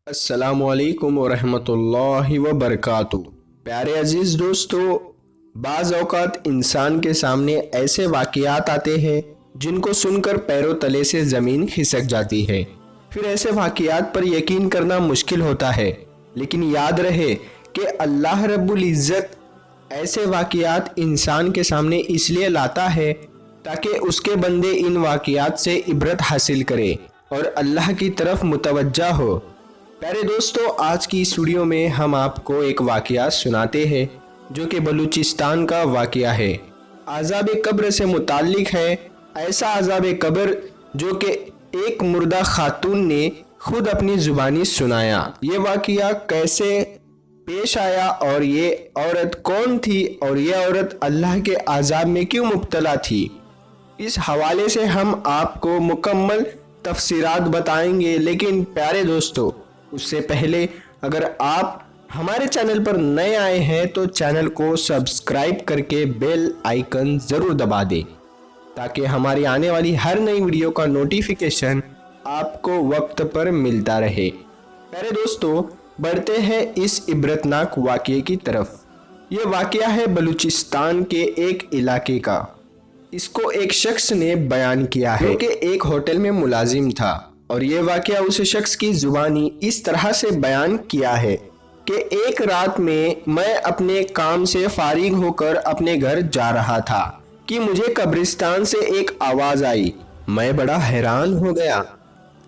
अस्सलामु अलैकुम वरहमतुल्लाहि वबरकातुहू। प्यारे अजीज़ दोस्तों, बाज़ औक़ात इंसान के सामने ऐसे वाक़ियात आते हैं जिनको सुनकर पैरों तले से ज़मीन खिसक जाती है। फिर ऐसे वाक़ियात पर यकीन करना मुश्किल होता है, लेकिन याद रहे कि अल्लाह रब्बुल इज़्ज़त ऐसे वाक़ियात इंसान के सामने इसलिए लाता है ताकि उसके बंदे इन वाक़ियात से इबरत हासिल करे और अल्लाह की तरफ मुतवज्जा हो। प्यारे दोस्तों, आज की इस वीडियो में हम आपको एक वाक़िया सुनाते हैं जो कि बलूचिस्तान का वाक़िया है। अज़ाब कब्र से मुताल्लिक है। ऐसा अज़ाब कब्र जो कि एक मुर्दा खातून ने खुद अपनी ज़ुबानी सुनाया। ये वाक़िया कैसे पेश आया और ये औरत कौन थी और ये औरत अल्लाह के अज़ाब में क्यों मुब्तला थी, इस हवाले से हम आपको मुकम्मल तफसीरात बताएंगे। लेकिन प्यारे दोस्तों, उससे पहले अगर आप हमारे चैनल पर नए आए हैं तो चैनल को सब्सक्राइब करके बेल आइकन ज़रूर दबा दें ताकि हमारी आने वाली हर नई वीडियो का नोटिफिकेशन आपको वक्त पर मिलता रहे। प्यारे दोस्तों, बढ़ते हैं इस इबरतनाक वाक़ये की तरफ। ये वाक़या है बलूचिस्तान के एक इलाके का। इसको एक शख्स ने बयान किया है कि एक होटल में मुलाजिम था और ये वाक़या उस शख्स की ज़ुबानी इस तरह से बयान किया है कि एक रात में मैं अपने काम से फारिग होकर अपने घर जा रहा था कि मुझे कब्रिस्तान से एक आवाज़ आई। मैं बड़ा हैरान हो गया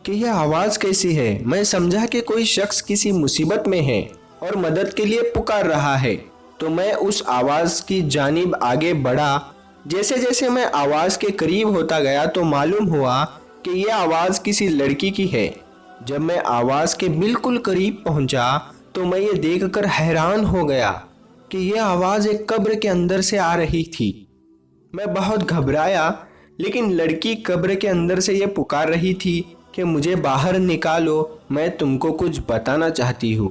कि यह आवाज़ कैसी है। मैं समझा कि कोई शख्स किसी मुसीबत में है और मदद के लिए पुकार रहा है, तो मैं उस आवाज़ की जानिब आगे बढ़ा। जैसे जैसे मैं आवाज़ के करीब होता गया तो मालूम हुआ कि यह आवाज़ किसी लड़की की है। जब मैं आवाज़ के बिल्कुल करीब पहुंचा तो मैं ये देखकर हैरान हो गया कि यह आवाज़ एक कब्र के अंदर से आ रही थी। मैं बहुत घबराया, लेकिन लड़की कब्र के अंदर से ये पुकार रही थी कि मुझे बाहर निकालो, मैं तुमको कुछ बताना चाहती हूँ।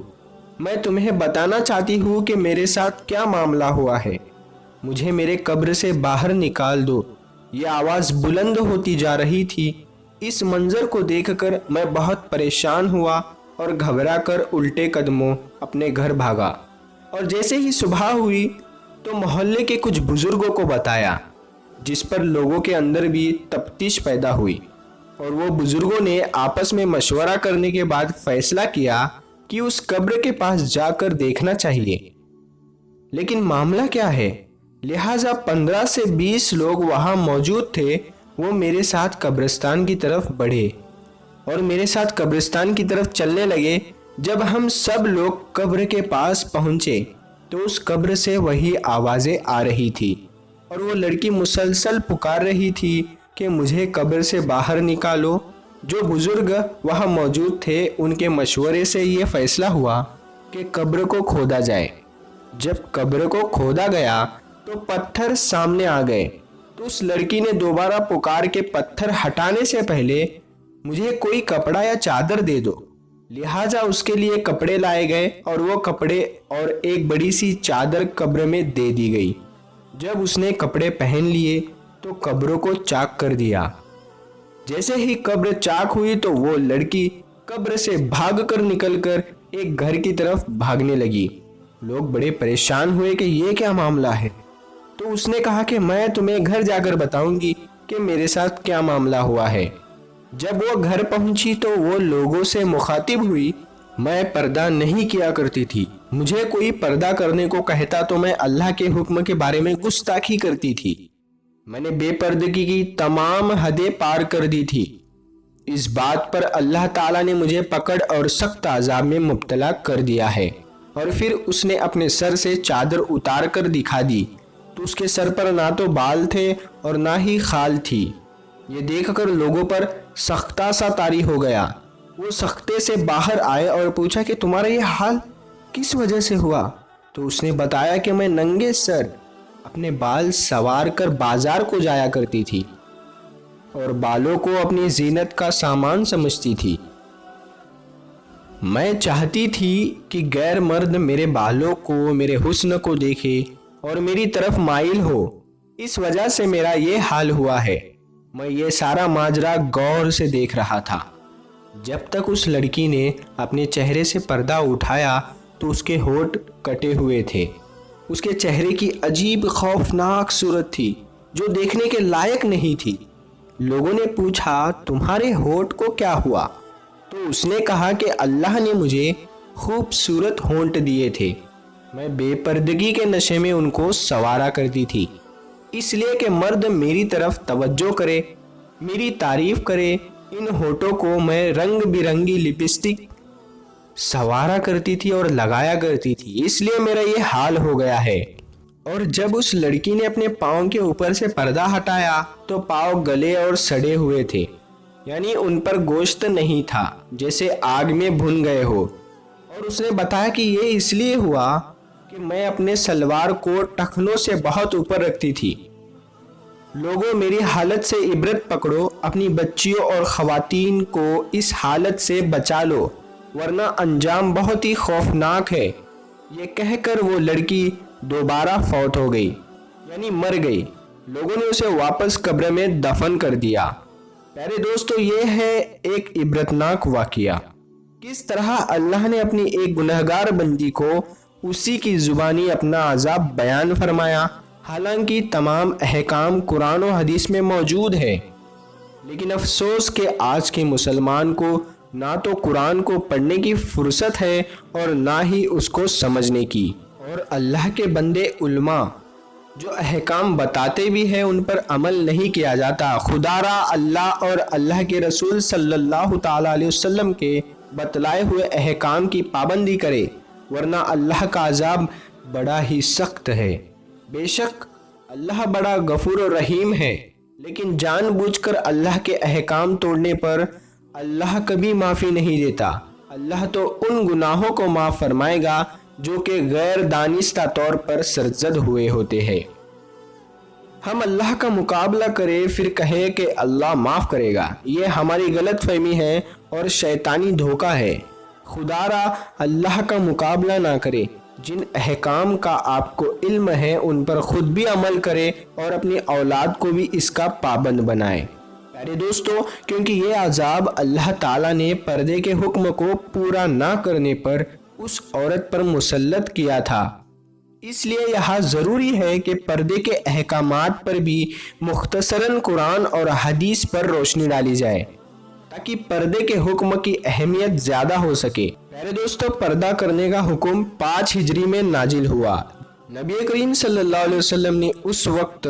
मैं तुम्हें बताना चाहती हूँ कि मेरे साथ क्या मामला हुआ है। मुझे मेरे कब्र से बाहर निकाल दो। ये आवाज़ बुलंद होती जा रही थी। इस मंज़र को देखकर मैं बहुत परेशान हुआ और घबरा कर उल्टे कदमों अपने घर भागा। और जैसे ही सुबह हुई तो मोहल्ले के कुछ बुज़ुर्गों को बताया, जिस पर लोगों के अंदर भी तफ्तीश पैदा हुई और वो बुज़ुर्गों ने आपस में मशवरा करने के बाद फ़ैसला किया कि उस कब्र के पास जाकर देखना चाहिए। लेकिन मामला क्या है, लिहाजा 15 से 20 लोग वहाँ मौजूद थे। वो मेरे साथ कब्रिस्तान की तरफ बढ़े और मेरे साथ कब्रिस्तान की तरफ चलने लगे। जब हम सब लोग कब्र के पास पहुँचे तो उस कब्र से वही आवाज़ें आ रही थी और वो लड़की मुसलसल पुकार रही थी कि मुझे कब्र से बाहर निकालो। जो बुज़ुर्ग वहाँ मौजूद थे उनके मशवरे से ये फ़ैसला हुआ कि कब्र को खोदा जाए। जब कब्र को खोदा गया तो पत्थर सामने आ गए, तो उस लड़की ने दोबारा पुकार के पत्थर हटाने से पहले मुझे कोई कपड़ा या चादर दे दो। लिहाजा उसके लिए कपड़े लाए गए और वो कपड़े और एक बड़ी सी चादर कब्र में दे दी गई। जब उसने कपड़े पहन लिए तो कब्रों को चाक कर दिया। जैसे ही कब्र चाक हुई तो वो लड़की कब्र से भागकर निकलकर एक घर की तरफ भागने लगी। लोग बड़े परेशान हुए कि ये क्या मामला है। तो उसने कहा कि मैं तुम्हें घर जाकर बताऊंगी कि मेरे साथ क्या मामला हुआ है। जब वो घर पहुंची तो वो लोगों से मुखातिब हुई। मैं पर्दा नहीं किया करती थी। मुझे कोई पर्दा करने को कहता तो मैं अल्लाह के हुक्म के बारे में गुस्ताखी करती थी। मैंने बेपर्दगी की तमाम हदें पार कर दी थी। इस बात पर अल्लाह ताला ने मुझे पकड़ और सख्त अज़ाब में मुब्तला कर दिया है। और फिर उसने अपने सर से चादर उतार कर दिखा दी तो उसके सर पर ना तो बाल थे और ना ही खाल थी। ये देखकर लोगों पर सख्ता सा तारी हो गया। वो सख्ते से बाहर आए और पूछा कि तुम्हारा ये हाल किस वजह से हुआ। तो उसने बताया कि मैं नंगे सर अपने बाल सवार कर बाजार को जाया करती थी और बालों को अपनी जीनत का सामान समझती थी। मैं चाहती थी कि गैर मर्द मेरे बालों को, मेरे हुस्न को देखे और मेरी तरफ माइल हो। इस वजह से मेरा ये हाल हुआ है। मैं ये सारा माजरा गौर से देख रहा था। जब तक उस लड़की ने अपने चेहरे से पर्दा उठाया तो उसके होठ कटे हुए थे। उसके चेहरे की अजीब खौफनाक सूरत थी जो देखने के लायक नहीं थी। लोगों ने पूछा, तुम्हारे होठ को क्या हुआ? तो उसने कहा कि अल्लाह ने मुझे खूबसूरत होंठ दिए थे। मैं बेपर्दगी के नशे में उनको संवारा करती थी, इसलिए कि मर्द मेरी तरफ तवज्जो करे, मेरी तारीफ करे। इन होठों को मैं रंग बिरंगी लिपस्टिक संवारा करती थी और लगाया करती थी, इसलिए मेरा ये हाल हो गया है। और जब उस लड़की ने अपने पाँव के ऊपर से पर्दा हटाया तो पाँव गले और सड़े हुए थे, यानी उन पर गोश्त नहीं था, जैसे आग में भुन गए हो। और उसने बताया कि ये इसलिए हुआ कि मैं अपने सलवार को टखनों से बहुत ऊपर रखती थी। लोगों, मेरी हालत से इबरत पकड़ो, अपनी बच्चियों और ख़वातीन को इस हालत से बचा लो, वरना अंजाम बहुत ही खौफनाक है। ये कहकर वो लड़की दोबारा फौत हो गई, यानी मर गई। लोगों ने उसे वापस कब्र में दफन कर दिया। प्यारे दोस्तों, ये है एक इबरतनाक वाक़या। किस तरह अल्लाह ने अपनी एक गुनहगार बंदी को उसी की ज़ुबानी अपना अज़ाब बयान फरमाया, हालांकि तमाम अहकाम कुरान और हदीस में मौजूद है। लेकिन अफसोस कि आज के मुसलमान को ना तो कुरान को पढ़ने की फुर्सत है और ना ही उसको समझने की। और अल्लाह के बंदे उल्मा जो अहकाम बताते भी हैं उन पर अमल नहीं किया जाता। खुदारा अल्लाह और अल्लाह के रसूल सल्लल्लाहु ताला अलैहि वसल्लम के बतलाए हुए अहकाम की पाबंदी करे, वरना अल्लाह का अजाब बड़ा ही सख्त है। बेशक अल्लाह बड़ा गफूर और रहीम है, लेकिन जानबूझकर अल्लाह के अहकाम तोड़ने पर अल्लाह कभी माफ़ी नहीं देता। अल्लाह तो उन गुनाहों को माफ़ फरमाएगा जो कि गैर दानिस्ता तौर पर सरजद हुए होते हैं। हम अल्लाह का मुकाबला करें फिर कहें कि अल्लाह माफ़ करेगा, ये हमारी गलत फहमी है और शैतानी धोखा है। खुदारा अल्लाह का मुकाबला ना करे। जिन अहकाम का आपको इल्म है उन पर खुद भी अमल करे और अपनी औलाद को भी इसका पाबंद बनाए। प्यारे दोस्तों, क्योंकि ये अजाब अल्लाह ताला ने पर्दे के हुक्म को पूरा ना करने पर उस औरत पर मुसल्लत किया था, इसलिए यहाँ ज़रूरी है कि पर्दे के अहकामात पर भी मुख्तसरन कुरान और हदीस पर रोशनी डाली जाए ताकि पर्दे के हुक्म की अहमियत ज़्यादा हो सके। प्यारे दोस्तों, पर्दा करने का हुक्म 5 हिजरी में नाजिल हुआ। नबी करीम सल्लल्लाहु अलैहि वसल्लम ने उस वक्त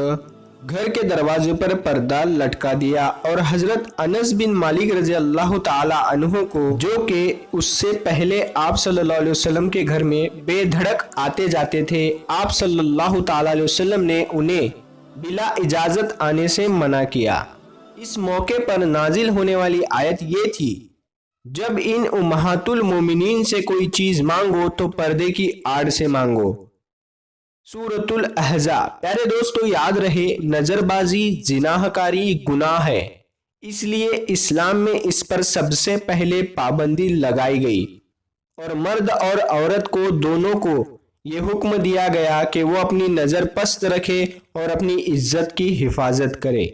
घर के दरवाजे पर पर्दा लटका दिया और हजरत अनस बिन मालिक रज़ी अल्लाह ताला अन्हु को, जो कि उससे पहले आप सल्लल्लाहु अलैहि वसल्लम के घर में बेधड़क आते जाते थे, आप सल्लल्लाहु ताला अलैहि वसल्लम ने उन्हें बिला इजाज़त आने से मना किया। इस मौके पर नाजिल होने वाली आयत ये थी, जब इन उम्महातुल मोमिनीन से कोई चीज़ मांगो तो पर्दे की आड़ से मांगो। सूरतुल अहज़ाब। प्यारे दोस्तों, याद रहे नज़रबाजी जिनाहकारी गुनाह है, इसलिए इस्लाम में इस पर सबसे पहले पाबंदी लगाई गई और मर्द और औरत को दोनों को ये हुक्म दिया गया कि वो अपनी नज़र पस्त रखे और अपनी इज्जत की हिफाजत करे।